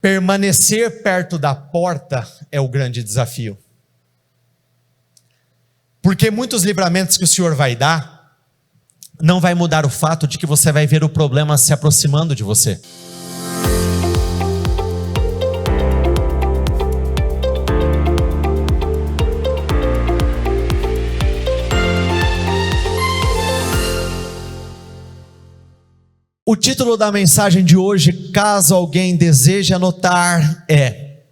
Permanecer perto da porta é o grande desafio. Porque muitos livramentos que o Senhor vai dar, não vai mudar o fato de que você vai ver o problema se aproximando de você. O título da mensagem de hoje, caso alguém deseje anotar, é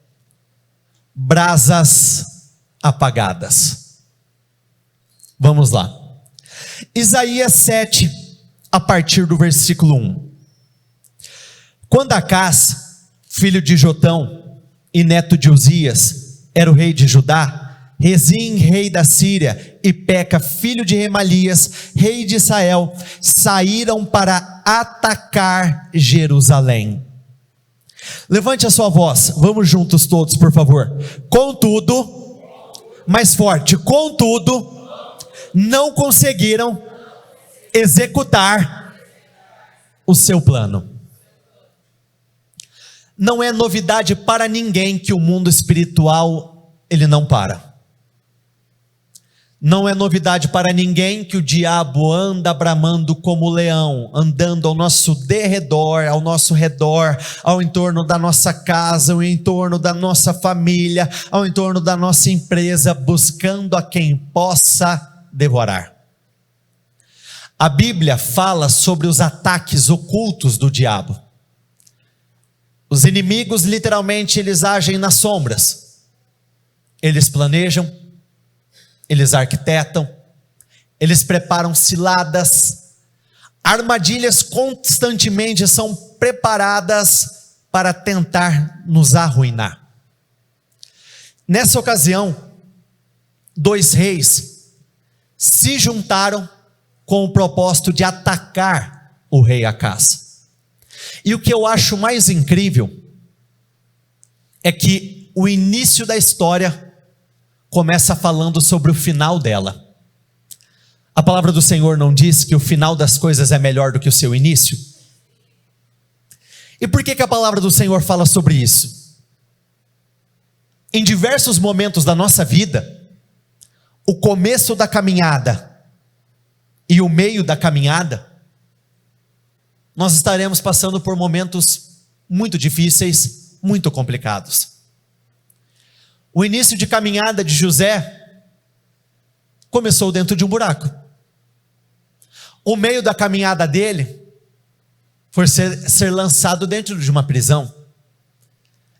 Brasas Apagadas. Vamos lá. Isaías 7, a partir do versículo 1. Quando Acás, filho de Jotão e neto de Uzias, era o rei de Judá, Rezim, rei da Síria, e Peca, filho de Remalias, rei de Israel, saíram para atacar Jerusalém. Levante a sua voz, vamos juntos todos, por favor. Contudo, mais forte, contudo, não conseguiram executar o seu plano. Não é novidade para ninguém que o mundo espiritual, ele não para. Não é novidade para ninguém que o diabo anda bramando como leão, andando ao nosso derredor, ao nosso redor, ao entorno da nossa casa, ao entorno da nossa família, ao entorno da nossa empresa, buscando a quem possa devorar. A Bíblia fala sobre os ataques ocultos do diabo. Os inimigos, literalmente, eles agem nas sombras. Eles planejam, eles arquitetam, eles preparam ciladas, armadilhas constantemente são preparadas para tentar nos arruinar. Nessa ocasião, 2 reis se juntaram com o propósito de atacar o rei Acás. E o que eu acho mais incrível é que o início da história começa falando sobre o final dela. A palavra do Senhor não diz que o final das coisas é melhor do que o seu início? E por que a palavra do Senhor fala sobre isso? Em diversos momentos da nossa vida, o começo da caminhada e o meio da caminhada, nós estaremos passando por momentos muito difíceis, muito complicados. O início de caminhada de José começou dentro de um buraco. O meio da caminhada dele foi ser lançado dentro de uma prisão.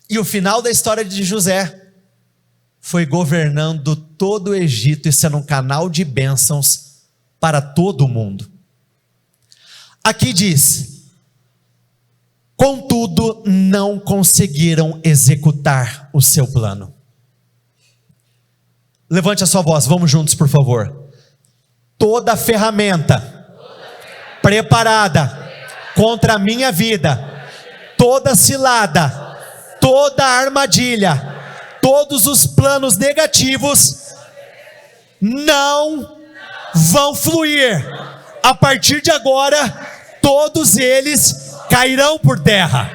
E o final da história de José foi governando todo o Egito e sendo um canal de bênçãos para todo o mundo. Aqui diz: contudo, não conseguiram executar o seu plano. Levante a sua voz, vamos juntos, por favor. Toda ferramenta preparada contra a minha vida, toda cilada, toda armadilha, todos os planos negativos não vão fluir. A partir de agora, todos eles cairão por terra.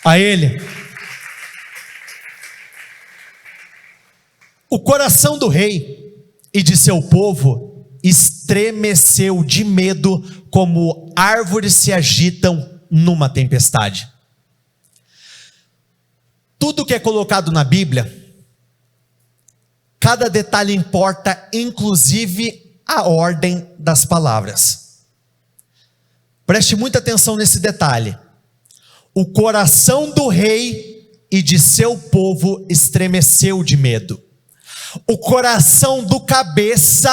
A ele. O coração do rei e de seu povo estremeceu de medo, como árvores se agitam numa tempestade. Tudo que é colocado na Bíblia, cada detalhe importa, inclusive a ordem das palavras. Preste muita atenção nesse detalhe. O coração do rei e de seu povo estremeceu de medo. O coração do cabeça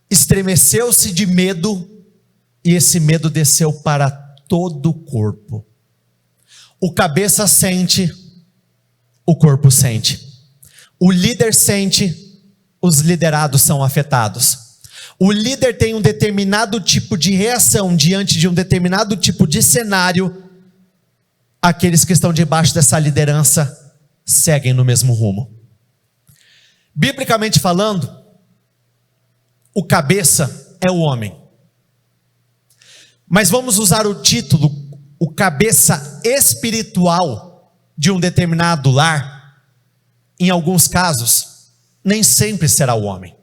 estremeceu-se de medo, e esse medo desceu para todo o corpo. O cabeça sente, o corpo sente. O líder sente, os liderados são afetados. O líder tem um determinado tipo de reação diante de um determinado tipo de cenário. Aqueles que estão debaixo dessa liderança seguem no mesmo rumo. Biblicamente falando, o cabeça é o homem. Mas vamos usar o título, o cabeça espiritual de um determinado lar. Em alguns casos, nem sempre será o homem.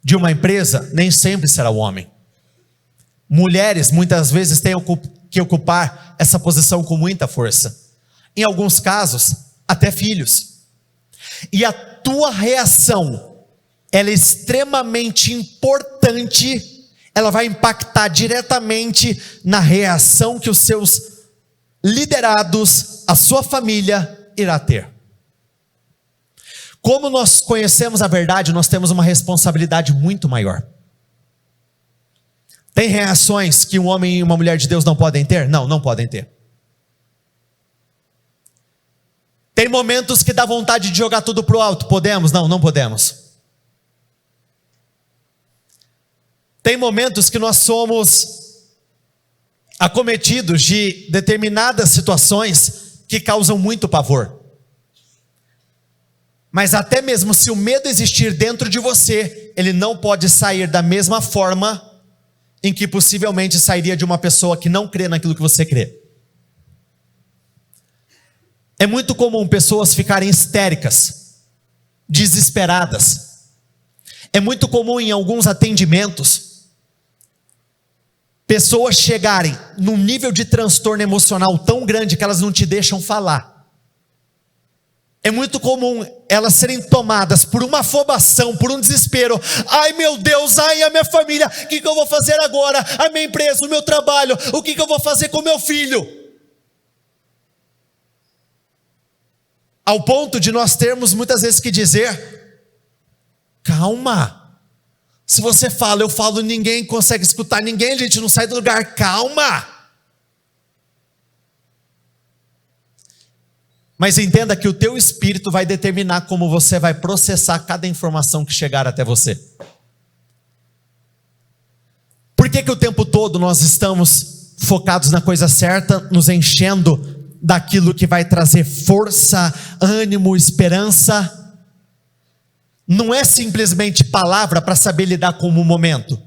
De uma empresa, nem sempre será o homem. Mulheres muitas vezes têm que ocupar essa posição com muita força. Em alguns casos, até filhos. E a tua reação, ela é extremamente importante, ela vai impactar diretamente na reação que os seus liderados, a sua família irá ter. Como nós conhecemos a verdade, nós temos uma responsabilidade muito maior. Tem reações que um homem e uma mulher de Deus não podem ter? Não, não podem ter. Tem momentos que dá vontade de jogar tudo para o alto? Podemos? Não, não podemos. Tem momentos que nós somos acometidos de determinadas situações que causam muito pavor. Mas até mesmo se o medo existir dentro de você, ele não pode sair da mesma forma em que possivelmente sairia de uma pessoa que não crê naquilo que você crê. É muito comum pessoas ficarem histéricas, desesperadas. É muito comum em alguns atendimentos, pessoas chegarem num nível de transtorno emocional tão grande que elas não te deixam falar. É muito comum elas serem tomadas por uma afobação, por um desespero. Ai meu Deus, ai a minha família, o que eu vou fazer agora? A minha empresa, o meu trabalho, o que eu vou fazer com meu filho? Ao ponto de nós termos muitas vezes que dizer, calma. Se você fala, eu falo, ninguém consegue escutar ninguém, a gente não sai do lugar, calma. Mas entenda que o teu espírito vai determinar como você vai processar cada informação que chegar até você. Por que o tempo todo nós estamos focados na coisa certa, nos enchendo daquilo que vai trazer força, ânimo, esperança? Não é simplesmente palavra para saber lidar com o momento.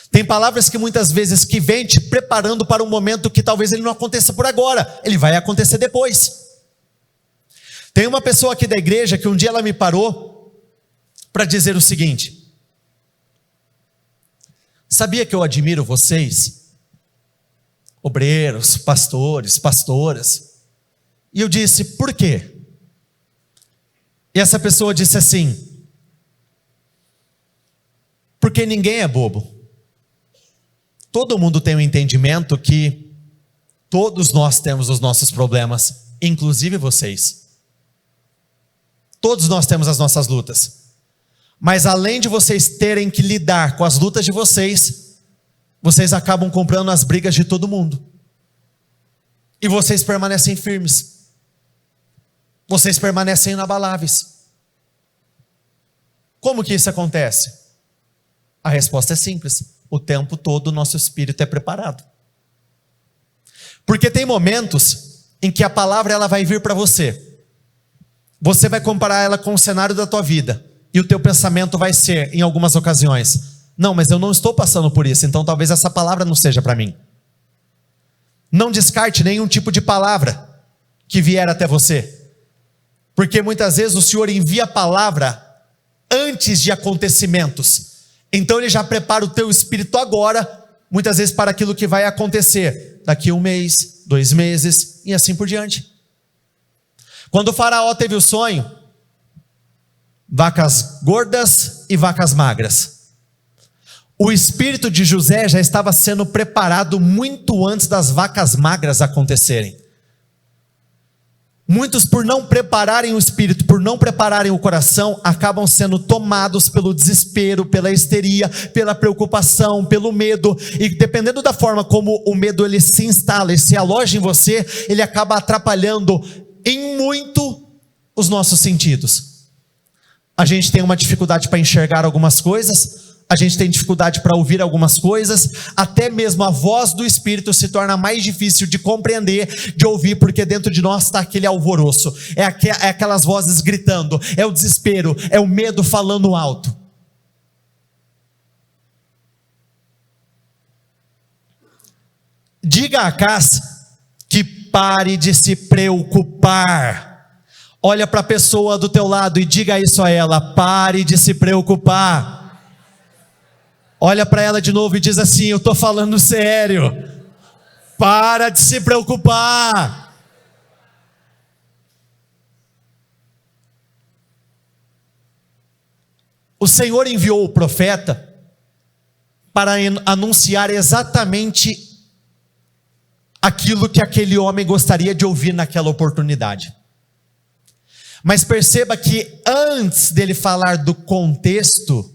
Tem palavras que muitas vezes que vêm te preparando para um momento que talvez ele não aconteça por agora, ele vai acontecer depois. Tem uma pessoa aqui da igreja que um dia ela me parou para dizer o seguinte: sabia que eu admiro vocês, obreiros, pastores, pastoras? E eu disse, por quê? E essa pessoa disse assim: porque ninguém é bobo. Todo mundo tem um entendimento que todos nós temos os nossos problemas, inclusive vocês. Todos nós temos as nossas lutas. Mas além de vocês terem que lidar com as lutas de vocês, vocês acabam comprando as brigas de todo mundo. E vocês permanecem firmes. Vocês permanecem inabaláveis. Como que isso acontece? A resposta é simples. O tempo todo o nosso espírito é preparado. Porque tem momentos em que a palavra ela vai vir para você. Você vai comparar ela com o cenário da tua vida. E o teu pensamento vai ser, em algumas ocasiões, não, mas eu não estou passando por isso, então talvez essa palavra não seja para mim. Não descarte nenhum tipo de palavra que vier até você. Porque muitas vezes o Senhor envia a palavra antes de acontecimentos. Então Ele já prepara o teu espírito agora, muitas vezes para aquilo que vai acontecer daqui 1 mês, 2 meses e assim por diante. Quando o faraó teve o sonho, vacas gordas e vacas magras, o espírito de José já estava sendo preparado muito antes das vacas magras acontecerem. Muitos, por não prepararem o espírito, por não prepararem o coração, acabam sendo tomados pelo desespero, pela histeria, pela preocupação, pelo medo, e dependendo da forma como o medo ele se instala e se aloja em você, ele acaba atrapalhando em muito os nossos sentidos. A gente tem uma dificuldade para enxergar algumas coisas, a gente tem dificuldade para ouvir algumas coisas, até mesmo a voz do Espírito se torna mais difícil de compreender, de ouvir, porque dentro de nós está aquele alvoroço, é aquelas vozes gritando, é o desespero, é o medo falando alto. Diga a Acaz que pare de se preocupar. Olha para a pessoa do teu lado e diga isso a ela: pare de se preocupar. Olha para ela de novo e diz assim: eu estou falando sério. Para de se preocupar. O Senhor enviou o profeta para anunciar exatamente aquilo que aquele homem gostaria de ouvir naquela oportunidade. Mas perceba que antes dele falar do contexto,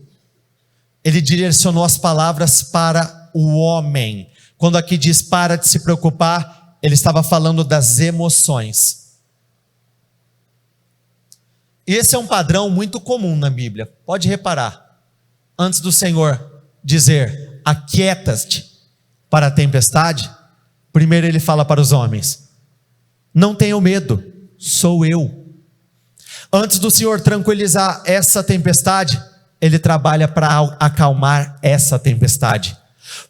ele direcionou as palavras para o homem. Quando aqui diz para de se preocupar, ele estava falando das emoções. E esse é um padrão muito comum na Bíblia. Pode reparar. Antes do Senhor dizer, aquieta-te para a tempestade, primeiro ele fala para os homens, não tenham medo, sou eu. Antes do Senhor tranquilizar essa tempestade, ele trabalha para acalmar essa tempestade.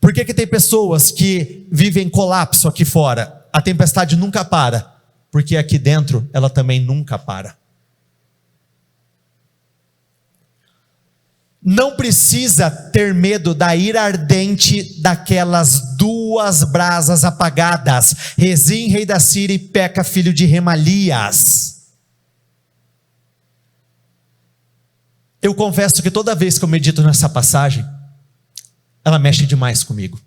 Por que tem pessoas que vivem colapso aqui fora? A tempestade nunca para, porque aqui dentro ela também nunca para. Não precisa ter medo da ira ardente daquelas duas brasas apagadas, Rezim, rei da Síria, e Peca, filho de Remalias. Eu confesso que toda vez que eu medito nessa passagem, ela mexe demais comigo.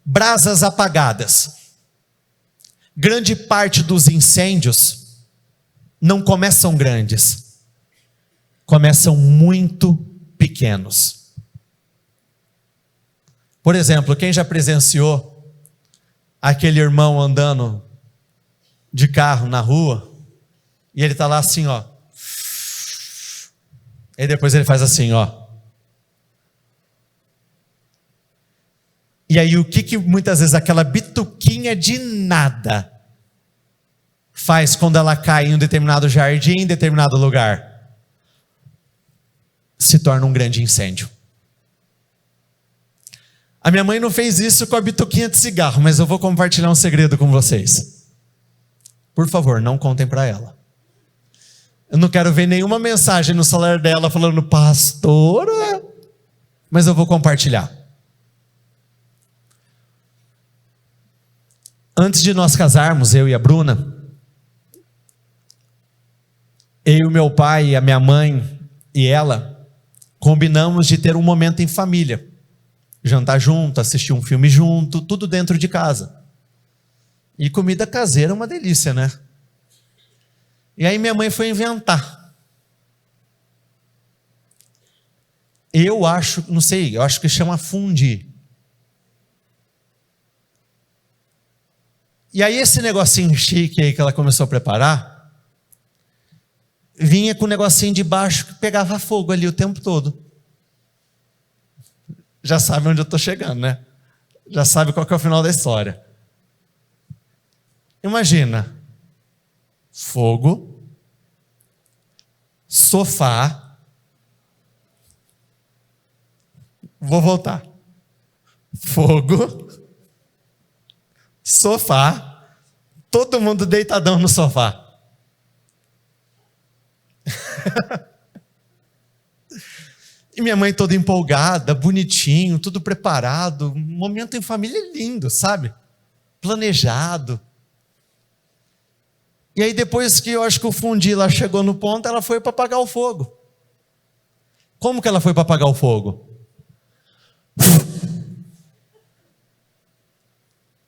Brasas apagadas. Grande parte dos incêndios não começam grandes, começam muito pequenos. Por exemplo, quem já presenciou aquele irmão andando de carro na rua, e ele está lá assim, ó, e depois ele faz assim, ó. E aí o que muitas vezes aquela bituquinha de nada faz quando ela cai em um determinado jardim, em determinado lugar? Se torna um grande incêndio. A minha mãe não fez isso com a bituquinha de cigarro, mas eu vou compartilhar um segredo com vocês. Por favor, não contem para ela. Eu não quero ver nenhuma mensagem no celular dela falando, pastora, mas eu vou compartilhar. Antes de nós casarmos, eu e a Bruna, eu, meu pai, a minha mãe e ela, combinamos de ter um momento em família, jantar junto, assistir um filme junto, tudo dentro de casa. E comida caseira é uma delícia, né? E aí minha mãe foi inventar. Eu acho, não sei, eu acho que chama fondue. E aí esse negocinho chique aí que ela começou a preparar, vinha com um negocinho de baixo que pegava fogo ali o tempo todo. Já sabe onde eu estou chegando, né? Já sabe qual que é o final da história. Imagina, fogo, sofá, vou voltar, fogo, sofá, todo mundo deitadão no sofá. E minha mãe toda empolgada, bonitinho, tudo preparado, um momento em família lindo, sabe? Planejado. E aí depois que eu acho que o fundi lá chegou no ponto, ela foi para apagar o fogo. Como que ela foi para apagar o fogo?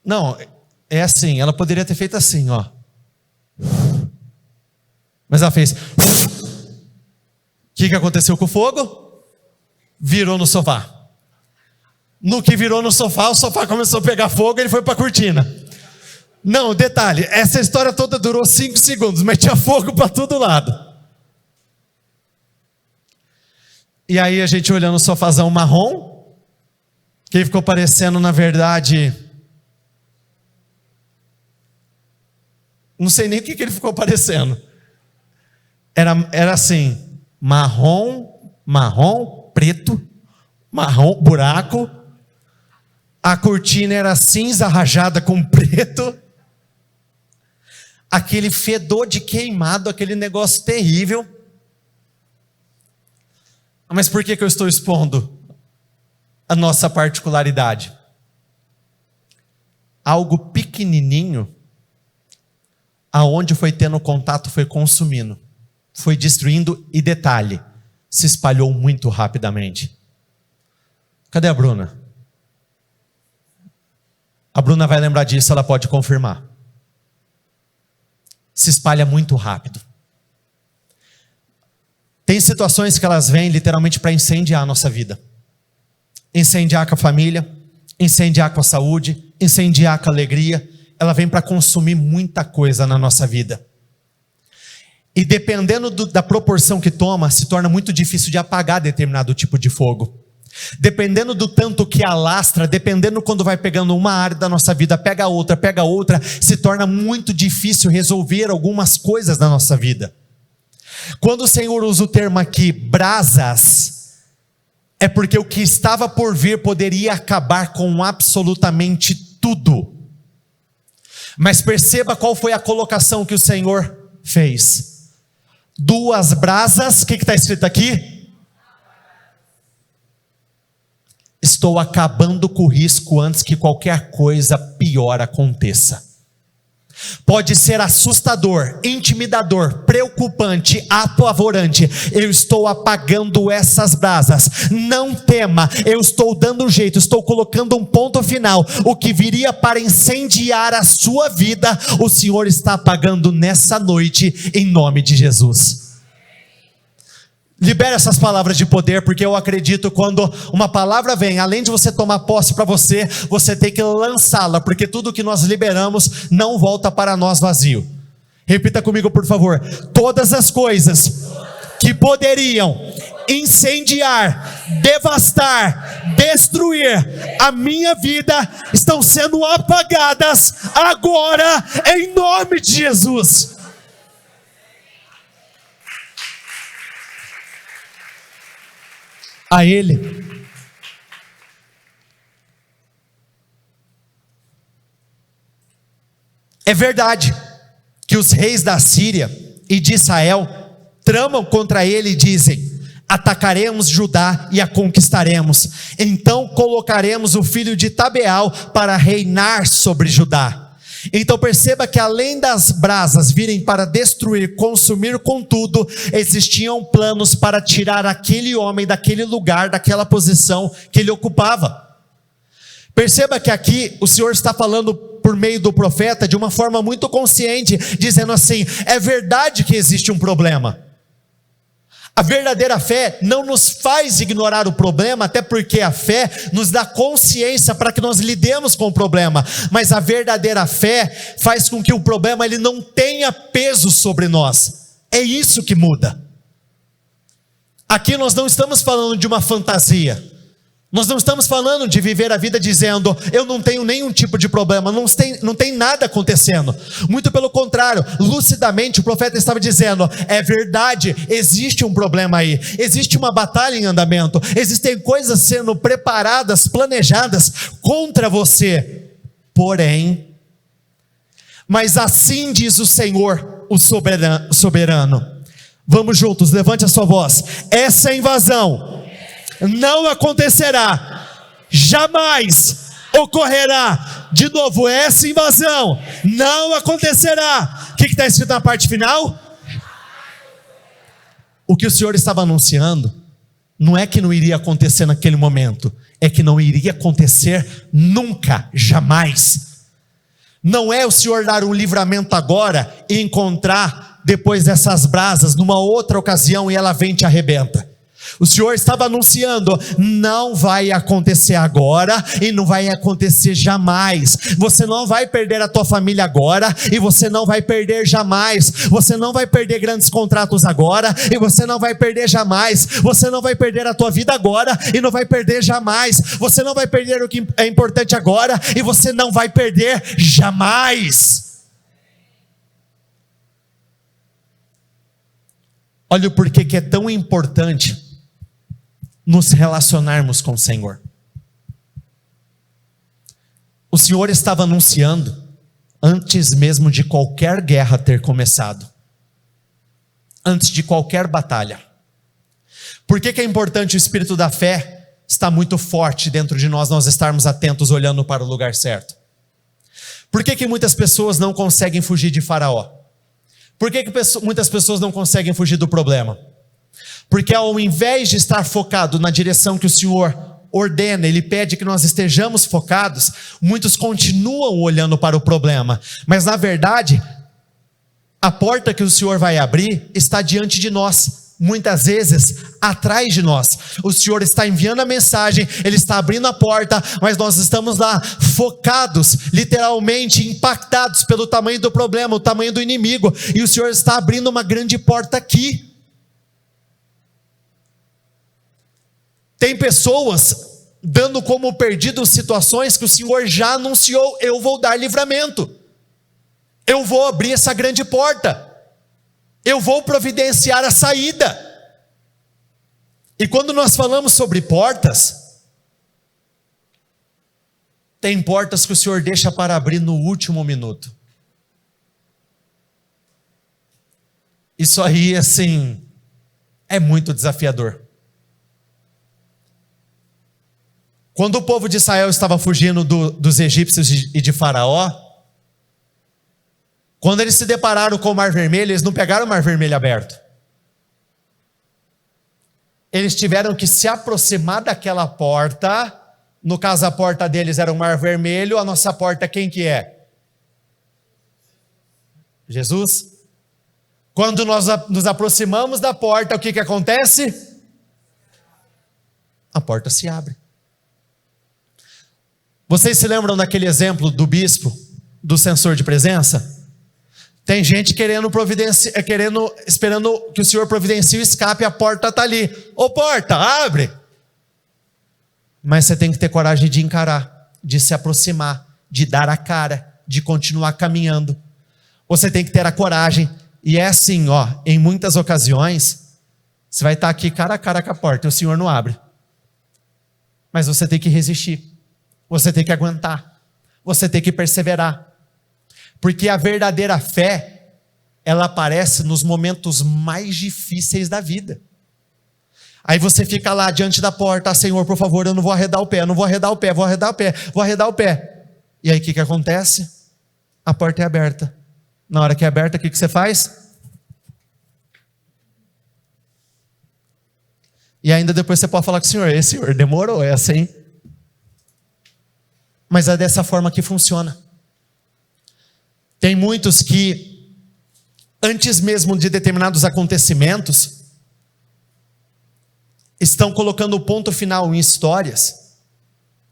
Não, é assim, ela poderia ter feito assim, ó. Mas ela fez. O que aconteceu com o fogo? Virou no sofá. No que virou no sofá, o sofá começou a pegar fogo e ele foi para a cortina. Não, detalhe, essa história toda durou 5 segundos, mas tinha fogo para todo lado. E aí a gente olhando o sofazão marrom, que ficou parecendo, na verdade, não sei nem o que ele ficou parecendo. Era assim, marrom, preto, marrom, buraco, A cortina era cinza rajada com preto. Aquele fedor de queimado, aquele negócio terrível. Mas por que eu estou expondo a nossa particularidade? Algo pequenininho, aonde foi tendo contato, foi consumindo, foi destruindo, e detalhe, se espalhou muito rapidamente. Cadê a Bruna? A Bruna vai lembrar disso, ela pode confirmar. Se espalha muito rápido. Tem situações que elas vêm literalmente para incendiar a nossa vida. Incendiar com a família, incendiar com a saúde, incendiar com a alegria. Ela vem para consumir muita coisa na nossa vida. E dependendo da proporção que toma, se torna muito difícil de apagar determinado tipo de fogo. Dependendo do tanto que alastra, dependendo quando vai pegando uma área da nossa vida, pega outra, se torna muito difícil resolver algumas coisas na nossa vida. Quando o Senhor usa o termo aqui, brasas, é porque o que estava por vir poderia acabar com absolutamente tudo. Mas perceba qual foi a colocação que o Senhor fez. 2 brasas, o que está escrito aqui? Estou acabando com o risco antes que qualquer coisa pior aconteça. Pode ser assustador, intimidador, preocupante, apavorante. Eu estou apagando essas brasas. Não tema, eu estou dando um jeito, estou colocando um ponto final. O que viria para incendiar a sua vida, o Senhor está apagando nessa noite, em nome de Jesus. Libere essas palavras de poder, porque eu acredito quando uma palavra vem, além de você tomar posse para você, você tem que lançá-la, porque tudo que nós liberamos não volta para nós vazio. Repita comigo, por favor. Todas as coisas que poderiam incendiar, devastar, destruir a minha vida, estão sendo apagadas agora, em nome de Jesus. A Ele. É verdade que os reis da Síria e de Israel tramam contra ele e dizem: atacaremos Judá e a conquistaremos, então colocaremos o filho de Tabeal para reinar sobre Judá. Então perceba que além das brasas virem para destruir, consumir com tudo, existiam planos para tirar aquele homem daquele lugar, daquela posição que ele ocupava. Perceba que aqui o Senhor está falando por meio do profeta de uma forma muito consciente, dizendo assim: é verdade que existe um problema. A verdadeira fé não nos faz ignorar o problema, até porque a fé nos dá consciência para que nós lidemos com o problema, mas a verdadeira fé faz com que o problema ele não tenha peso sobre nós. É isso que muda. Aqui nós não estamos falando de uma fantasia. Nós não estamos falando de viver a vida dizendo: eu não tenho nenhum tipo de problema, não tem nada acontecendo. Muito pelo contrário, lucidamente o profeta estava dizendo: é verdade, existe um problema aí, existe uma batalha em andamento, existem coisas sendo preparadas, planejadas contra você. Porém, mas assim diz o Senhor, o soberano. Vamos juntos, levante a sua voz. Essa invasão não acontecerá, jamais ocorrerá de novo. Essa invasão não acontecerá. O que está escrito na parte final? O que o Senhor estava anunciando não é que não iria acontecer naquele momento, é que não iria acontecer nunca, jamais. Não é o Senhor dar um livramento agora e encontrar depois dessas brasas numa outra ocasião e ela vem e te arrebenta. O Senhor estava anunciando: não vai acontecer agora e não vai acontecer jamais. Você não vai perder a tua família agora e você não vai perder jamais. Você não vai perder grandes contratos agora e você não vai perder jamais. Você não vai perder a tua vida agora e não vai perder jamais. Você não vai perder o que é importante agora e você não vai perder jamais. Olha o porquê que é tão importante nos relacionarmos com o Senhor. O Senhor estava anunciando antes mesmo de qualquer guerra ter começado, antes de qualquer batalha. Por que é importante o espírito da fé estar muito forte dentro de nós estarmos atentos, olhando para o lugar certo? Por que muitas pessoas não conseguem fugir de Faraó? Por que muitas pessoas não conseguem fugir do problema? Porque ao invés de estar focado na direção que o Senhor ordena, Ele pede que nós estejamos focados, muitos continuam olhando para o problema, mas na verdade, a porta que o Senhor vai abrir está diante de nós, muitas vezes atrás de nós. O Senhor está enviando a mensagem, Ele está abrindo a porta, mas nós estamos lá focados, literalmente impactados pelo tamanho do problema, o tamanho do inimigo, e o Senhor está abrindo uma grande porta aqui. Tem pessoas dando como perdido situações que o Senhor já anunciou: eu vou dar livramento, eu vou abrir essa grande porta, eu vou providenciar a saída. E quando nós falamos sobre portas, tem portas que o Senhor deixa para abrir no último minuto. Isso aí, assim, é muito desafiador. Quando o povo de Israel estava fugindo dos egípcios e de Faraó, quando eles se depararam com o Mar Vermelho, eles não pegaram o Mar Vermelho aberto. Eles tiveram que se aproximar daquela porta. No caso, a porta deles era o Mar Vermelho. A nossa porta, quem que é? Jesus. Quando nós nos aproximamos da porta, o que acontece? A porta se abre. Vocês se lembram daquele exemplo do bispo, do censor de presença? Tem gente esperando que o Senhor providencie o escape, a porta está ali. Ô porta, abre! Mas você tem que ter coragem de encarar, de se aproximar, de dar a cara, de continuar caminhando. Você tem que ter a coragem. E é assim, em muitas ocasiões, você vai estar aqui cara a cara com a porta e o Senhor não abre. Mas você tem que resistir. Você tem que aguentar, você tem que perseverar, porque a verdadeira fé, ela aparece nos momentos mais difíceis da vida. Aí você fica lá diante da porta: Senhor, por favor, eu não vou arredar o pé, não vou arredar o pé, vou arredar o pé, vou arredar o pé. E aí o que acontece? A porta é aberta. Na hora que é aberta, o que você faz? E ainda depois você pode falar com o Senhor: Senhor, demorou, é assim. Mas é dessa forma que funciona. Tem muitos que, antes mesmo de determinados acontecimentos, estão colocando o ponto final em histórias,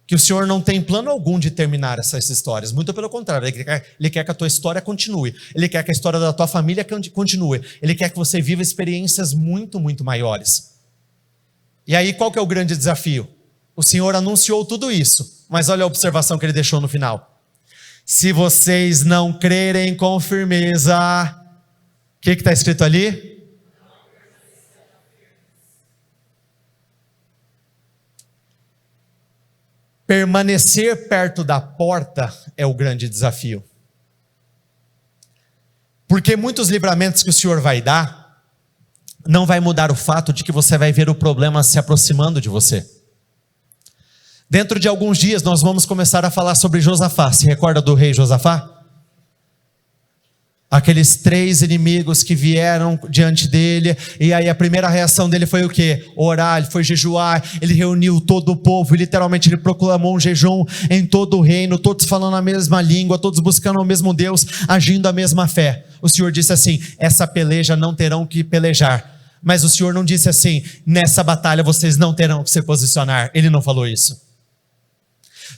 que o Senhor não tem plano algum de terminar essas histórias. Muito pelo contrário, Ele quer que a tua história continue. Ele quer que a história da tua família continue. Ele quer que você viva experiências muito, muito maiores. E aí, qual que é o grande desafio? O Senhor anunciou tudo isso, mas olha a observação que Ele deixou no final: se vocês não crerem com firmeza, o que está escrito ali? Permanecer perto da porta é o grande desafio, porque muitos livramentos que o Senhor vai dar, não vai mudar o fato de que você vai ver o problema se aproximando de você. Dentro de alguns dias nós vamos começar a falar sobre Josafá. Se recorda do rei Josafá? Aqueles 3 inimigos que vieram diante dele, e aí a primeira reação dele foi o quê? Orar, ele foi jejuar, ele reuniu todo o povo, e literalmente ele proclamou um jejum em todo o reino, todos falando a mesma língua, todos buscando o mesmo Deus, agindo a mesma fé. O Senhor disse assim: essa peleja não terão que pelejar. Mas o Senhor não disse assim: nessa batalha vocês não terão que se posicionar. Ele não falou isso.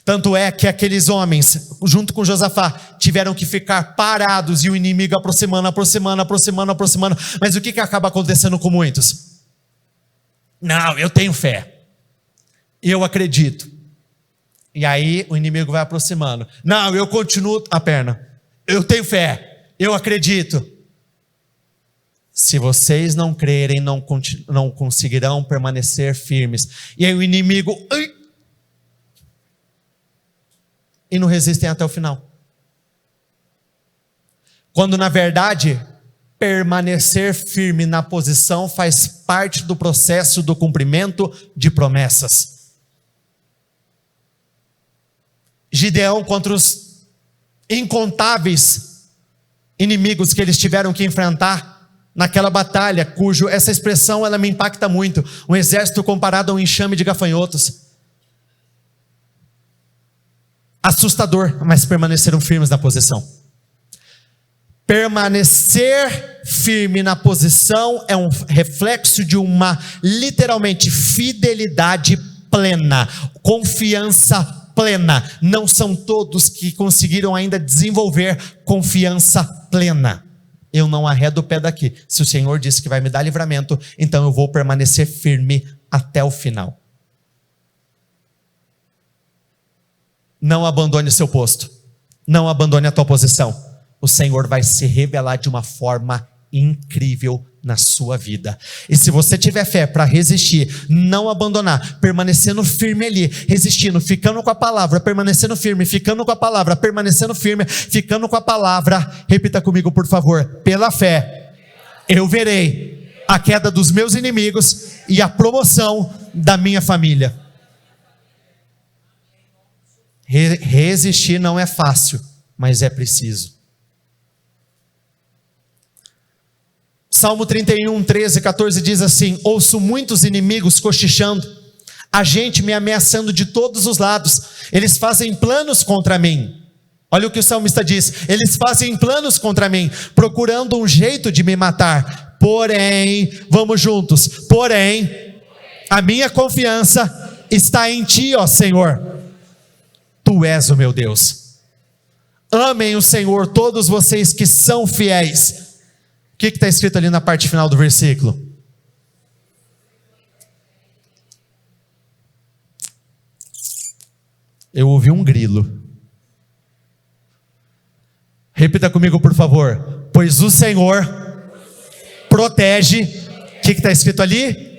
Tanto é que aqueles homens, junto com Josafá, tiveram que ficar parados, e o inimigo aproximando. Mas o que acaba acontecendo com muitos? Não, eu tenho fé, eu acredito. E aí o inimigo vai aproximando. Não, eu continuo a perna. Eu tenho fé, eu acredito. Se vocês não crerem, não conseguirão permanecer firmes. E aí o inimigo... e não resistem até o final. Quando na verdade, permanecer firme na posição faz parte do processo do cumprimento de promessas. Gideão contra os incontáveis inimigos que eles tiveram que enfrentar naquela batalha, cujo essa expressão ela me impacta muito, um exército comparado a um enxame de gafanhotos. Assustador, mas permaneceram firmes na posição. Permanecer firme na posição é um reflexo de uma, literalmente, fidelidade plena, confiança plena. Não são todos que conseguiram ainda desenvolver confiança plena. Eu não arredo o pé daqui. Se o Senhor disse que vai me dar livramento, então eu vou permanecer firme até o final. Não abandone seu posto. Não abandone a tua posição. O Senhor vai se revelar de uma forma incrível na sua vida. E se você tiver fé para resistir, não abandonar, permanecendo firme ali, resistindo, ficando com a palavra, permanecendo firme, ficando com a palavra, permanecendo firme, ficando com a palavra, repita comigo por favor: pela fé, eu verei a queda dos meus inimigos e a promoção da minha família. Resistir não é fácil, mas é preciso. Salmo 31, 13, 14 diz assim: ouço muitos inimigos cochichando, a gente me ameaçando de todos os lados, eles fazem planos contra mim. Olha o que o salmista diz: eles fazem planos contra mim, procurando um jeito de me matar. Porém, vamos juntos, porém, a minha confiança está em ti, ó Senhor. Tu és o meu Deus. Amem o Senhor todos vocês que são fiéis. O que está escrito ali na parte final do versículo? Eu ouvi um grilo. Repita comigo por favor: pois o Senhor protege. O que está escrito ali?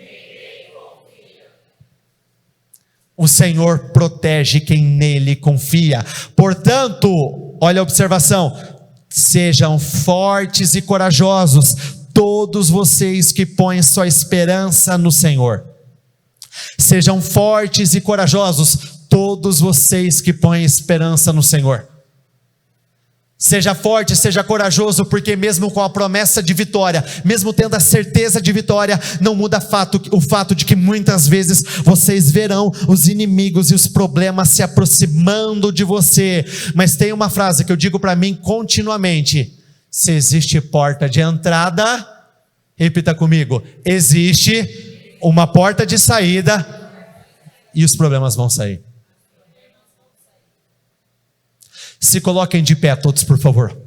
O Senhor protege quem nele confia. Portanto, olha a observação: sejam fortes e corajosos, todos vocês que põem sua esperança no Senhor. Sejam fortes e corajosos, todos vocês que põem esperança no Senhor. Seja forte, seja corajoso, porque mesmo com a promessa de vitória, mesmo tendo a certeza de vitória, não muda o fato de que muitas vezes vocês verão os inimigos e os problemas se aproximando de você. Mas tem uma frase que eu digo para mim continuamente: se existe porta de entrada, repita comigo, existe uma porta de saída e os problemas vão sair. Se coloquem de pé todos, por favor.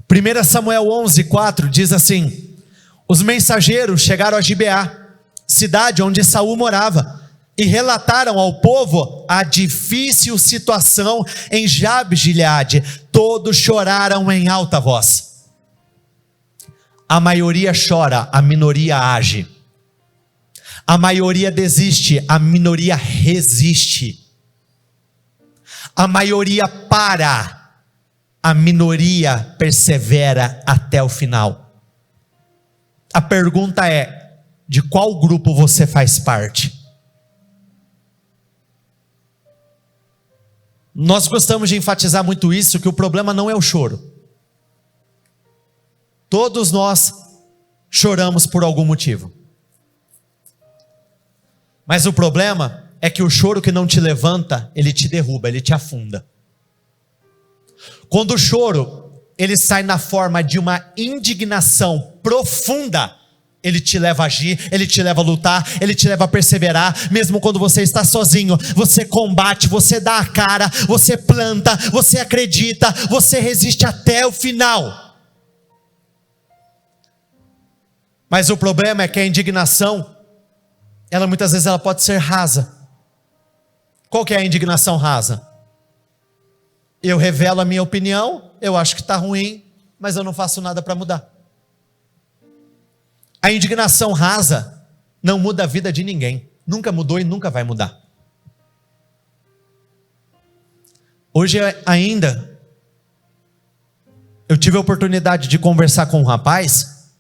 Primeira Samuel 11:4 diz assim: os mensageiros chegaram a Gibeá, cidade onde Saul morava, e relataram ao povo a difícil situação em Jabes-Gileade. Todos choraram em alta voz. A maioria chora, a minoria age. A maioria desiste, a minoria resiste. A maioria para, a minoria persevera até o final. A pergunta é: de qual grupo você faz parte? Nós gostamos de enfatizar muito isso, que o problema não é o choro. Todos nós choramos por algum motivo. Mas o problema é que o choro que não te levanta, ele te derruba, ele te afunda. Quando o choro, ele sai na forma de uma indignação profunda, ele te leva a agir, ele te leva a lutar, ele te leva a perseverar. Mesmo quando você está sozinho, você combate, você dá a cara, você planta, você acredita, você resiste até o final. Mas o problema é que a indignação, ela muitas vezes ela pode ser rasa. Qual que é a indignação rasa? Eu revelo a minha opinião, eu acho que está ruim, mas eu não faço nada para mudar. A indignação rasa não muda a vida de ninguém. Nunca mudou e nunca vai mudar. Hoje ainda, eu tive a oportunidade de conversar com um rapaz.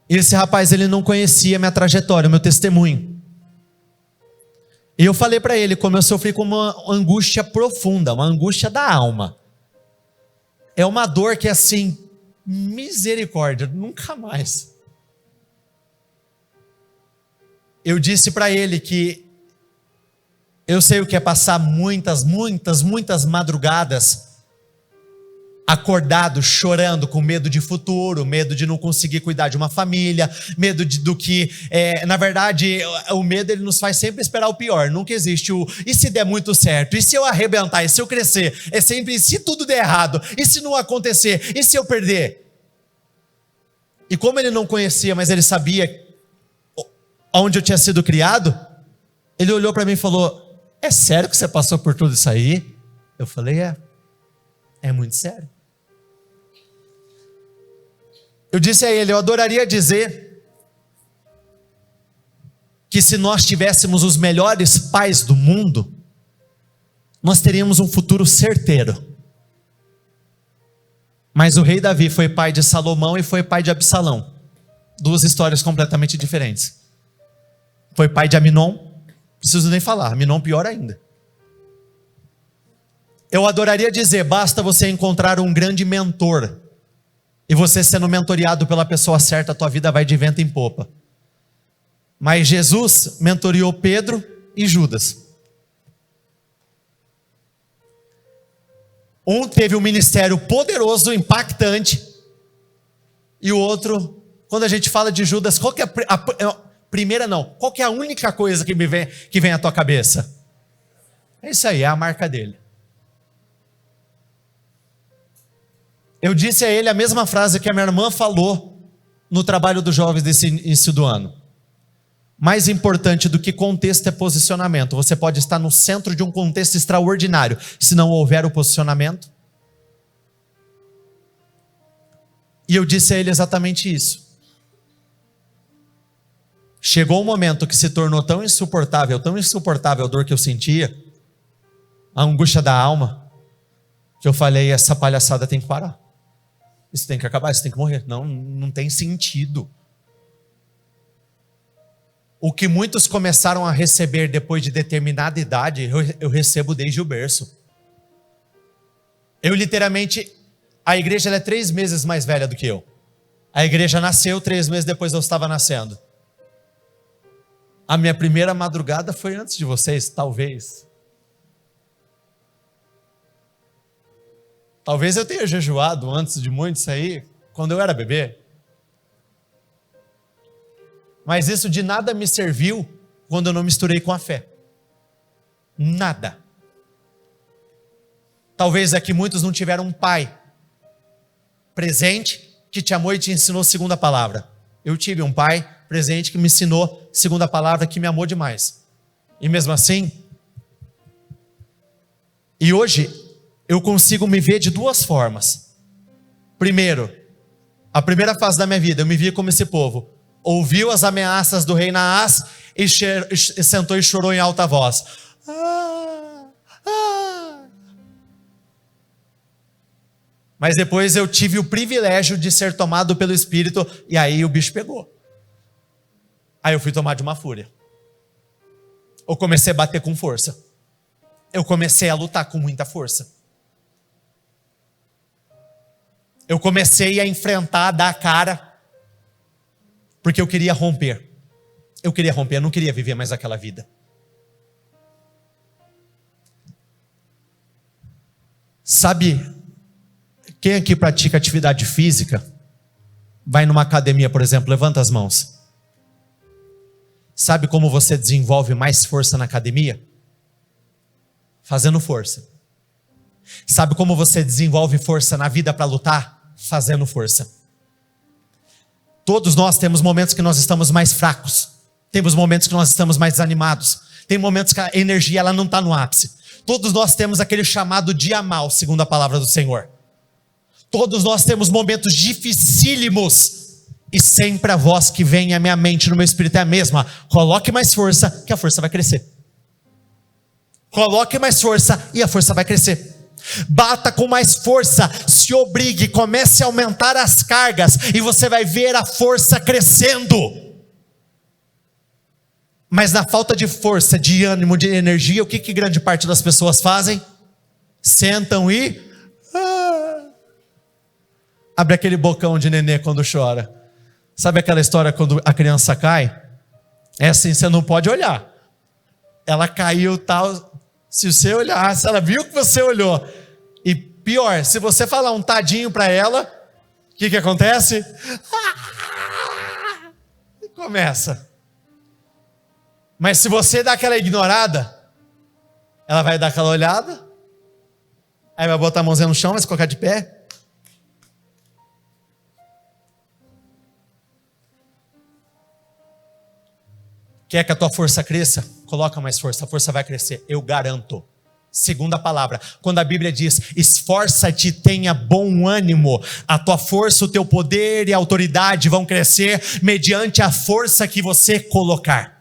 E esse rapaz, ele não conhecia minha trajetória, meu testemunho. E eu falei para ele como eu sofri com uma angústia profunda, uma angústia da alma. É uma dor que é assim, misericórdia, nunca mais. Eu disse para ele que eu sei o que é passar muitas madrugadas acordado, chorando, com medo de futuro, medo de não conseguir cuidar de uma família, medo do que, na verdade, o medo ele nos faz sempre esperar o pior, nunca existe o, e se der muito certo, e se eu arrebentar, e se eu crescer, é sempre, e se tudo der errado, e se não acontecer, e se eu perder? E como ele não conhecia, mas ele sabia onde eu tinha sido criado, ele olhou para mim e falou, é sério que você passou por tudo isso aí? Eu falei, é muito sério. Eu disse a ele, eu adoraria dizer que se nós tivéssemos os melhores pais do mundo, nós teríamos um futuro certeiro. Mas o rei Davi foi pai de Salomão e foi pai de Absalão. Duas histórias completamente diferentes. Foi pai de Aminon, preciso nem falar, Aminon pior ainda. Eu adoraria dizer, basta você encontrar um grande mentor, e você sendo mentoreado pela pessoa certa, a tua vida vai de vento em popa. Mas Jesus mentoreou Pedro e Judas. Um teve um ministério poderoso, impactante, e o outro, quando a gente fala de Judas, qual que é primeira não, qual que é a única coisa que vem à tua cabeça? É isso aí, é a marca dele. Eu disse a ele a mesma frase que a minha irmã falou no trabalho dos jovens desse início do ano. Mais importante do que contexto é posicionamento. Você pode estar no centro de um contexto extraordinário, se não houver o posicionamento. E eu disse a ele exatamente isso. Chegou um momento que se tornou tão insuportável a dor que eu sentia, a angústia da alma, que eu falei, essa palhaçada tem que parar. Isso tem que acabar, isso tem que morrer. Não tem sentido. O que muitos começaram a receber depois de determinada idade, eu recebo desde o berço. Eu literalmente, a igreja ela é 3 meses mais velha do que eu. A igreja nasceu 3 meses depois eu estava nascendo. A minha primeira madrugada foi antes de vocês, talvez. Talvez eu tenha jejuado antes de muitos aí, quando eu era bebê. Mas isso de nada me serviu quando eu não misturei com a fé. Nada. Talvez aqui muitos não tiveram um pai presente que te amou e te ensinou segundo a palavra. Eu tive um pai presente que me ensinou segundo a palavra, que me amou demais. E mesmo assim, e hoje eu consigo me ver de 2 formas. Primeiro, a primeira fase da minha vida, eu me via como esse povo. Ouviu as ameaças do rei Naás e sentou e chorou em alta voz. Mas depois eu tive o privilégio de ser tomado pelo Espírito, e aí o bicho pegou. Aí eu fui tomar de uma fúria. Eu comecei a bater com força. Eu comecei a lutar com muita força. Eu comecei a enfrentar, a dar a cara, porque eu queria romper. Eu não queria viver mais aquela vida. Sabe, quem aqui pratica atividade física, vai numa academia, por exemplo, levanta as mãos. Sabe como você desenvolve mais força na academia? Fazendo força. Sabe como você desenvolve força na vida para lutar? Fazendo força. Todos nós temos momentos que nós estamos mais fracos. Temos momentos que nós estamos mais desanimados. Tem momentos que a energia ela não está no ápice. Todos nós temos aquele chamado dia mau, segundo a palavra do Senhor. Todos nós temos momentos dificílimos. E sempre a voz que vem à minha mente, no meu espírito é a mesma: coloque mais força, que a força vai crescer. Coloque mais força e a força vai crescer. Bata com mais força, se obrigue, comece a aumentar as cargas e você vai ver a força crescendo. Mas na falta de força, de ânimo, de energia, o que grande parte das pessoas fazem? Sentam e abre aquele bocão de nenê quando chora. Sabe aquela história quando a criança cai? É assim, você não pode olhar. Ela caiu tal. Se você olhasse, ela viu que você olhou. E pior, se você falar um tadinho para ela, o que acontece? E começa. Mas se você dá aquela ignorada, ela vai dar aquela olhada, aí vai botar a mãozinha no chão, vai se colocar de pé. Quer que a tua força cresça? Coloca mais força, a força vai crescer, eu garanto. Segunda palavra, quando a Bíblia diz: esforça-te, tenha bom ânimo, a tua força, o teu poder e a autoridade vão crescer mediante a força que você colocar.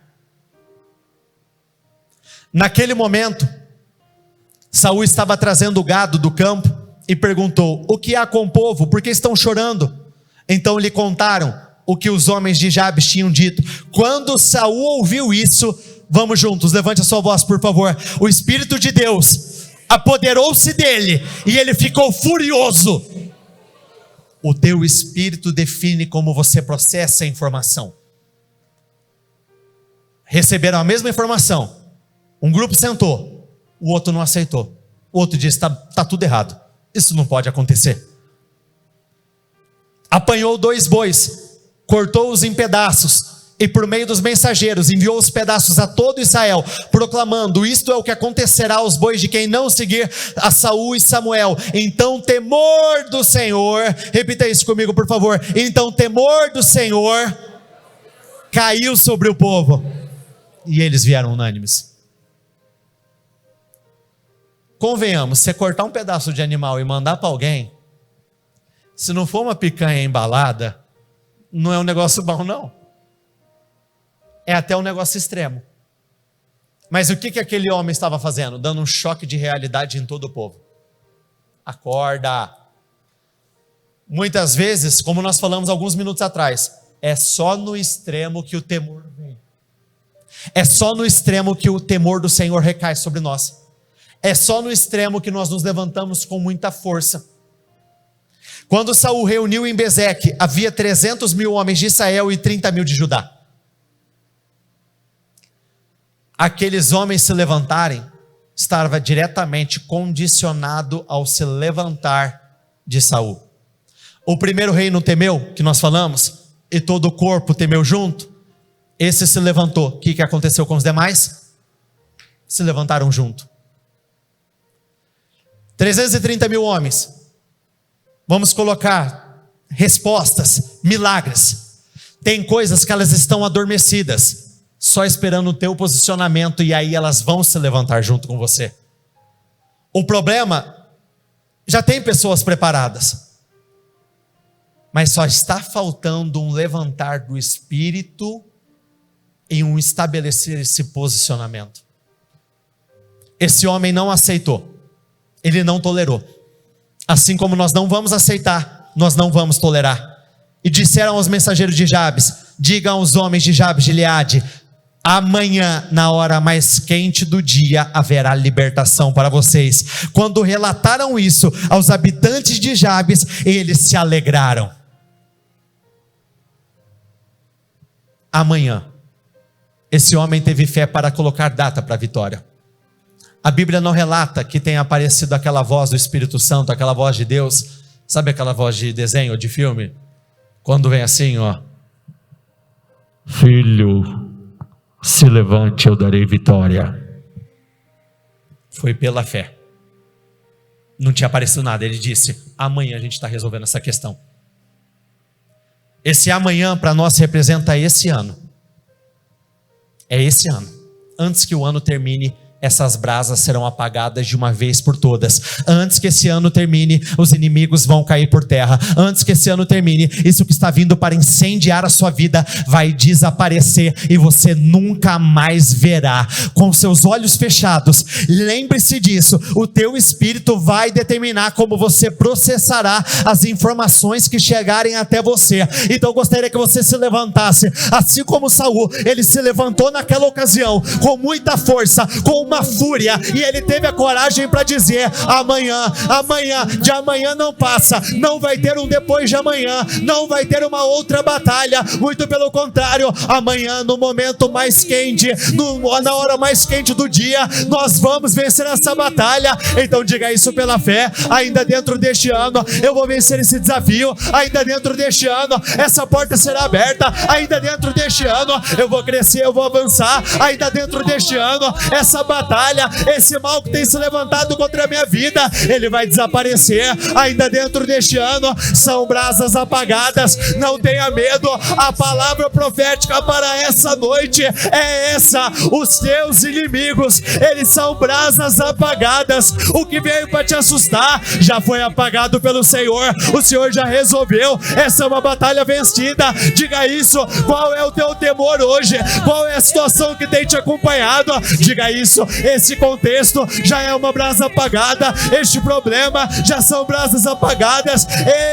Naquele momento, Saul estava trazendo o gado do campo e perguntou: o que há com o povo? Por que estão chorando? Então lhe contaram o que os homens de Jabes tinham dito. Quando Saul ouviu isso, vamos juntos, levante a sua voz por favor. O Espírito de Deus apoderou-se dele e ele ficou furioso. O teu espírito define como você processa a informação. Receberam a mesma informação, um grupo sentou, o outro não aceitou, o outro disse: tá tudo errado, isso não pode acontecer. Apanhou 2 bois, cortou-os em pedaços, e por meio dos mensageiros enviou os pedaços a todo Israel, proclamando: isto é o que acontecerá aos bois de quem não seguir a Saul e Samuel. Então temor do Senhor, repita isso comigo por favor, então temor do Senhor caiu sobre o povo, e eles vieram unânimes. Convenhamos, você cortar um pedaço de animal e mandar para alguém, se não for uma picanha embalada, não é um negócio bom não. É até um negócio extremo. Mas o que aquele homem estava fazendo? Dando um choque de realidade em todo o povo. Acorda. Muitas vezes, como nós falamos alguns minutos atrás, é só no extremo que o temor vem. É só no extremo que o temor do Senhor recai sobre nós. É só no extremo que nós nos levantamos com muita força. Quando Saul reuniu em Bezeque, havia 300 mil homens de Israel e 30 mil de Judá. Aqueles homens se levantarem, estava diretamente condicionado ao se levantar de Saul. O primeiro rei não temeu, que nós falamos, e todo o corpo temeu junto. Esse se levantou. O que aconteceu com os demais? Se levantaram junto. 330 mil homens. Vamos colocar respostas, milagres. Tem coisas que elas estão adormecidas, só esperando o teu posicionamento, e aí elas vão se levantar junto com você. O problema, já tem pessoas preparadas, mas só está faltando um levantar do espírito e um estabelecer esse posicionamento. Esse homem não aceitou, ele não tolerou. Assim como nós não vamos aceitar, nós não vamos tolerar. E disseram aos mensageiros de Jabes: digam aos homens de Jabes de Gileade: amanhã, na hora mais quente do dia, haverá libertação para vocês. Quando relataram isso aos habitantes de Jabes, eles se alegraram. Amanhã, esse homem teve fé para colocar data para a vitória. A Bíblia não relata que tenha aparecido aquela voz do Espírito Santo, aquela voz de Deus. Sabe aquela voz de desenho, de filme? Quando vem assim, ó: filho, se levante, eu darei vitória. Foi pela fé. Não tinha aparecido nada. Ele disse: amanhã a gente está resolvendo essa questão. Esse amanhã para nós representa esse ano. É esse ano. Antes que o ano termine, essas brasas serão apagadas de uma vez por todas. Antes que esse ano termine, os inimigos vão cair por terra. Antes que esse ano termine, isso que está vindo para incendiar a sua vida vai desaparecer e você nunca mais verá. Com seus olhos fechados, lembre-se disso, o teu espírito vai determinar como você processará as informações que chegarem até você. Então eu gostaria que você se levantasse, assim como Saul, ele se levantou naquela ocasião, com muita força, com uma fúria, e ele teve a coragem para dizer: amanhã, de amanhã não passa, não vai ter um depois de amanhã, não vai ter uma outra batalha, muito pelo contrário, amanhã, no momento mais quente, na hora mais quente do dia, nós vamos vencer essa batalha. Então diga isso pela fé: ainda dentro deste ano, eu vou vencer esse desafio, ainda dentro deste ano, essa porta será aberta, ainda dentro deste ano, eu vou crescer, eu vou avançar, ainda dentro deste ano, essa batalha, esse mal que tem se levantado contra a minha vida, ele vai desaparecer, ainda dentro deste ano, são brasas apagadas, não tenha medo, a palavra profética para essa noite é essa: os teus inimigos, eles são brasas apagadas, o que veio para te assustar, já foi apagado pelo Senhor, o Senhor já resolveu, essa é uma batalha vencida. Diga isso: qual é o teu temor hoje? Qual é a situação que tem te acompanhado? Diga isso: esse contexto já é uma brasa apagada, este problema já são brasas apagadas,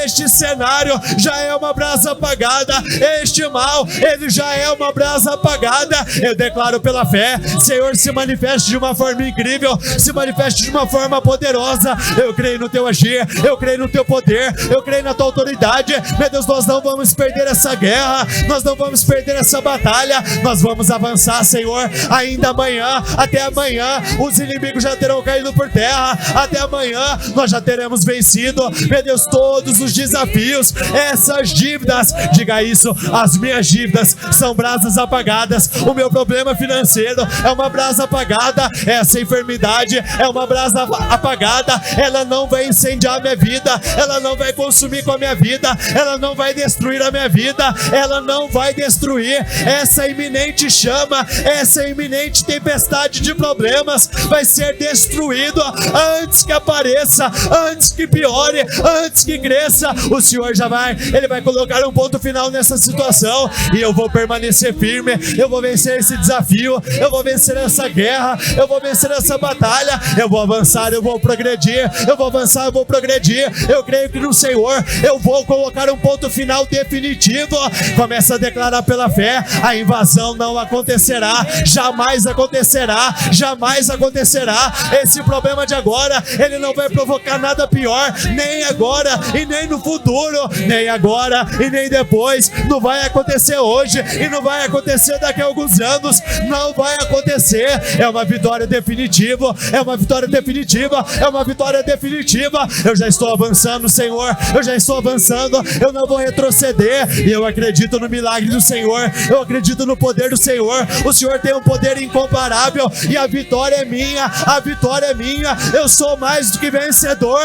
este cenário já é uma brasa apagada, este mal, ele já é uma brasa apagada. Eu declaro pela fé: Senhor, se manifeste de uma forma incrível, se manifeste de uma forma poderosa. Eu creio no teu agir, eu creio no teu poder, eu creio na tua autoridade. Meu Deus, nós não vamos perder essa guerra, nós não vamos perder essa batalha, nós vamos avançar, Senhor. Ainda amanhã, até amanhã, os inimigos já terão caído por terra, até amanhã nós já teremos vencido, meu Deus, todos os desafios, essas dívidas. Diga isso: as minhas dívidas são brasas apagadas, o meu problema financeiro é uma brasa apagada, essa enfermidade é uma brasa apagada, ela não vai incendiar a minha vida, ela não vai consumir com a minha vida, ela não vai destruir a minha vida, ela não vai destruir. Essa iminente chama, essa iminente tempestade de problemas vai ser destruído antes que apareça, antes que piore, antes que cresça. O Senhor ele vai colocar um ponto final nessa situação, e eu vou permanecer firme, eu vou vencer esse desafio, eu vou vencer essa guerra, eu vou vencer essa batalha, eu vou avançar, eu vou progredir, eu vou avançar, eu vou progredir. Eu creio que no Senhor eu vou colocar um ponto final definitivo. Começa a declarar pela fé: a invasão não acontecerá, jamais acontecerá, jamais acontecerá. Esse problema de agora, ele não vai provocar nada pior, nem agora e nem no futuro, nem agora e nem depois. Não vai acontecer hoje e não vai acontecer daqui a alguns anos, não vai acontecer. É uma vitória definitiva, é uma vitória definitiva, é uma vitória definitiva. Eu já estou avançando, Senhor, eu já estou avançando, eu não vou retroceder, e eu acredito no milagre do Senhor, eu acredito no poder do Senhor. O Senhor tem um poder incomparável, e a vitória é minha, a vitória é minha, eu sou mais do que vencedor.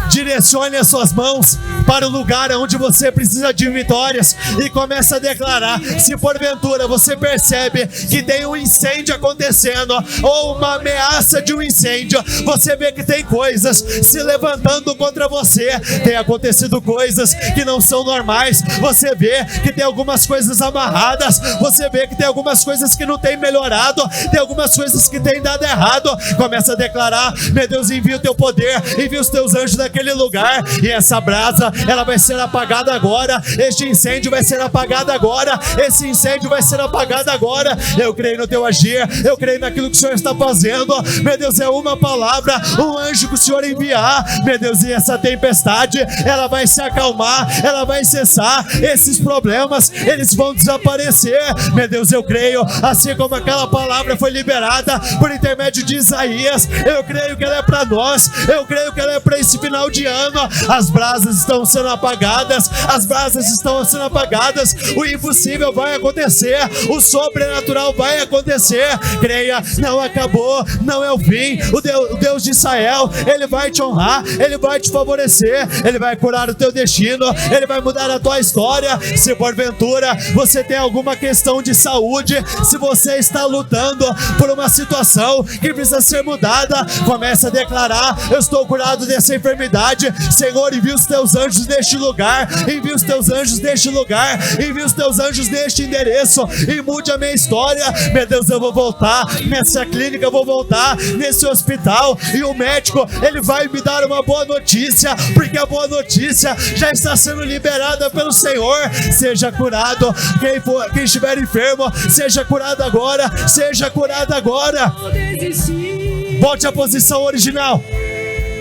Direcione as suas mãos para o lugar onde você precisa de vitórias e começa a declarar. Se porventura você percebe que tem um incêndio acontecendo, ou uma ameaça de um incêndio, você vê que tem coisas se levantando contra você, tem acontecido coisas que não são normais, você vê que tem algumas coisas amarradas, você vê que tem algumas coisas que não tem melhorado, tem algumas coisas que tem dado errado, começa a declarar: meu Deus, envia o teu poder, envia os teus anjos naquele lugar, e essa brasa, ela vai ser apagada agora, este incêndio vai ser apagado agora, esse incêndio vai ser apagado agora. Eu creio no teu agir, eu creio naquilo que o Senhor está fazendo, meu Deus, é uma palavra, um anjo que o Senhor enviar, meu Deus, e essa tempestade, ela vai se acalmar, ela vai cessar, esses problemas, eles vão desaparecer, meu Deus, eu creio, assim como aquela palavra foi liberada por intermédio de Isaías, eu creio que ela é para nós, eu creio que ela é para esse final de ano as brasas estão sendo apagadas, as brasas estão sendo apagadas, o impossível vai acontecer, o sobrenatural vai acontecer. Creia, não acabou, não é o fim. O Deus de Israel, Ele vai te honrar, Ele vai te favorecer, Ele vai curar o teu destino, Ele vai mudar a tua história. Se porventura você tem alguma questão de saúde, se você está lutando por uma situação que precisa ser mudada, comece a declarar: eu estou curado dessa enfermidade. Senhor, envia os teus anjos neste lugar, envia os teus anjos neste lugar, envia os teus anjos neste endereço e mude a minha história. Meu Deus, eu vou voltar nessa clínica, eu vou voltar nesse hospital, e o médico, ele vai me dar uma boa notícia, porque a boa notícia já está sendo liberada pelo Senhor. Seja curado, quem estiver enfermo, seja curado agora, seja curado agora. Volte à posição original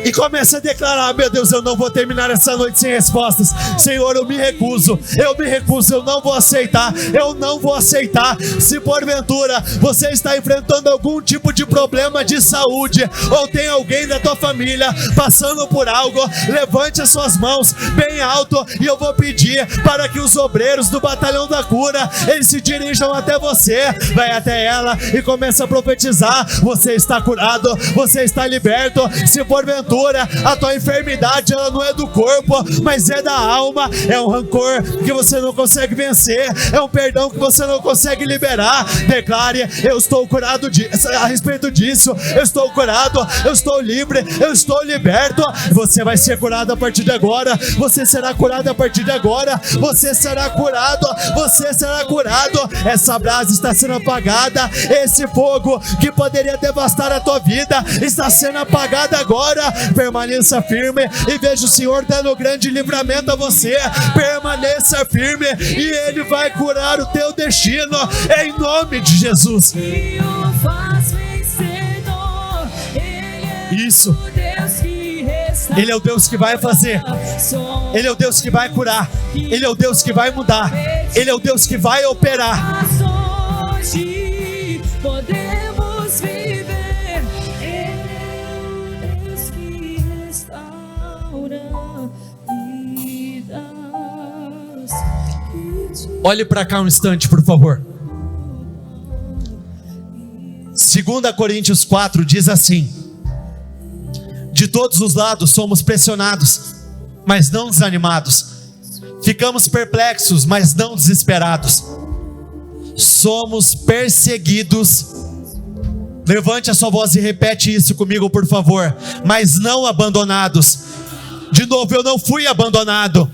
e comece a declarar: meu Deus, eu não vou terminar essa noite sem respostas. Senhor, eu me recuso, eu não vou aceitar, eu não vou aceitar. Se porventura você está enfrentando algum tipo de problema de saúde, ou tem alguém da tua família passando por algo, levante as suas mãos bem alto, e eu vou pedir para que os obreiros do Batalhão da Cura, eles se dirijam até você. Vai até ela e começa a profetizar: você está curado, você está liberto. Se porventura a tua enfermidade, ela não é do corpo, mas é da alma, é um rancor que você não consegue vencer, é um perdão que você não consegue liberar, declare: eu estou curado a respeito disso, eu estou curado, eu estou livre, eu estou liberto. Você vai ser curado a partir de agora, você será curado a partir de agora, você será curado, você será curado. Essa brasa está sendo apagada, esse fogo que poderia devastar a tua vida está sendo apagado agora. Permaneça firme e veja o Senhor dando grande livramento a você. Permaneça firme e Ele vai curar o teu destino, em nome de Jesus. Isso. Ele é o Deus que vai fazer, Ele é o Deus que vai curar, Ele é o Deus que vai mudar, Ele é o Deus que vai operar. Podemos viver. Olhe para cá um instante, por favor. 2 Coríntios 4 diz assim: de todos os lados somos pressionados, mas não desanimados. Ficamos perplexos, mas não desesperados. Somos perseguidos. Levante a sua voz e repete isso comigo, por favor. Mas não abandonados. De novo, eu não fui abandonado.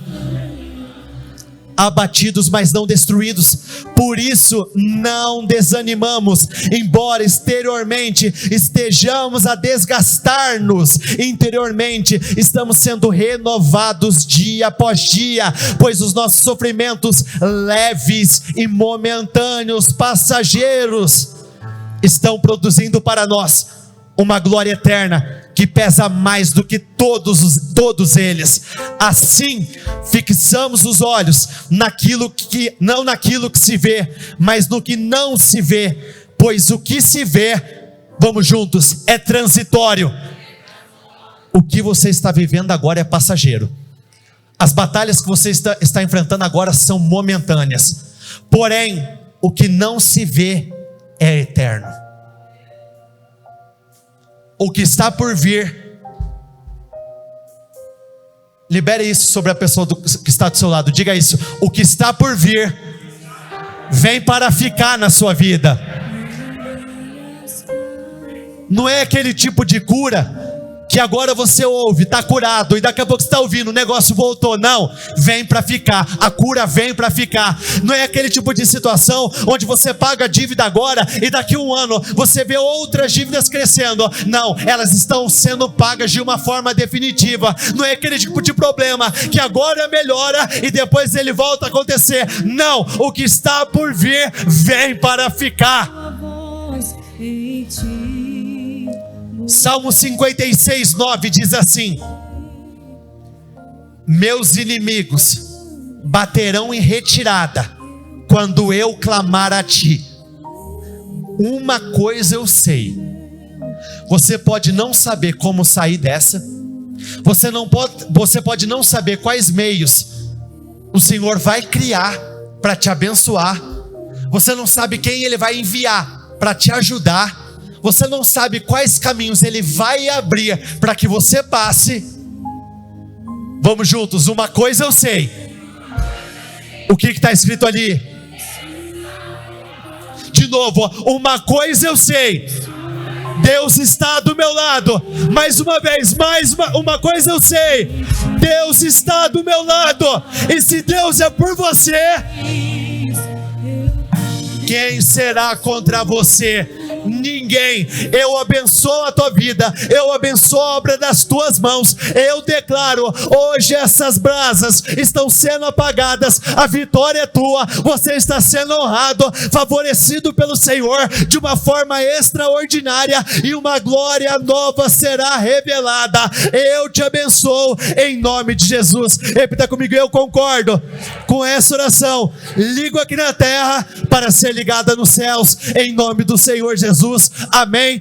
Abatidos, mas não destruídos. Por isso não desanimamos, embora exteriormente estejamos a desgastar-nos, interiormente estamos sendo renovados dia após dia, pois os nossos sofrimentos leves e momentâneos, passageiros, estão produzindo para nós uma glória eterna que pesa mais do que todos eles. Assim, fixamos os olhos não naquilo que se vê, mas no que não se vê, pois o que se vê, vamos juntos, é transitório. O que você está vivendo agora é passageiro. As batalhas que você está enfrentando agora são momentâneas. Porém, o que não se vê é eterno. O que está por vir, libere isso sobre a pessoa que está do seu lado, diga isso: o que está por vir, vem para ficar na sua vida. Não é aquele tipo de cura que agora você ouve, está curado, e daqui a pouco você está ouvindo, o negócio voltou. Não, vem para ficar, a cura vem para ficar. Não é aquele tipo de situação onde você paga a dívida agora e daqui a um ano você vê outras dívidas crescendo. Não, elas estão sendo pagas de uma forma definitiva. Não é aquele tipo de problema que agora melhora e depois ele volta a acontecer. Não, o que está por vir vem para ficar. Salmo 56, 9 diz assim: meus inimigos baterão em retirada quando eu clamar a ti. Uma coisa eu sei: você pode não saber como sair dessa, Você pode não saber quais meios o Senhor vai criar para te abençoar. Você não sabe quem Ele vai enviar para te ajudar. Você não sabe quais caminhos Ele vai abrir para que você passe. Vamos juntos, uma coisa eu sei. O que está escrito ali? De novo, uma coisa eu sei. Deus está do meu lado. Mais uma vez, uma coisa eu sei. Deus está do meu lado. E se Deus é por você, quem será contra você? Ninguém. Eu abençoo a tua vida, eu abençoo a obra das tuas mãos. Eu declaro, hoje essas brasas estão sendo apagadas, a vitória é tua, você está sendo honrado, favorecido pelo Senhor de uma forma extraordinária, e uma glória nova será revelada. Eu te abençoo em nome de Jesus. Repita comigo: eu concordo com essa oração. Ligo aqui na terra para ser ligada nos céus, em nome do Senhor Jesus. Amém.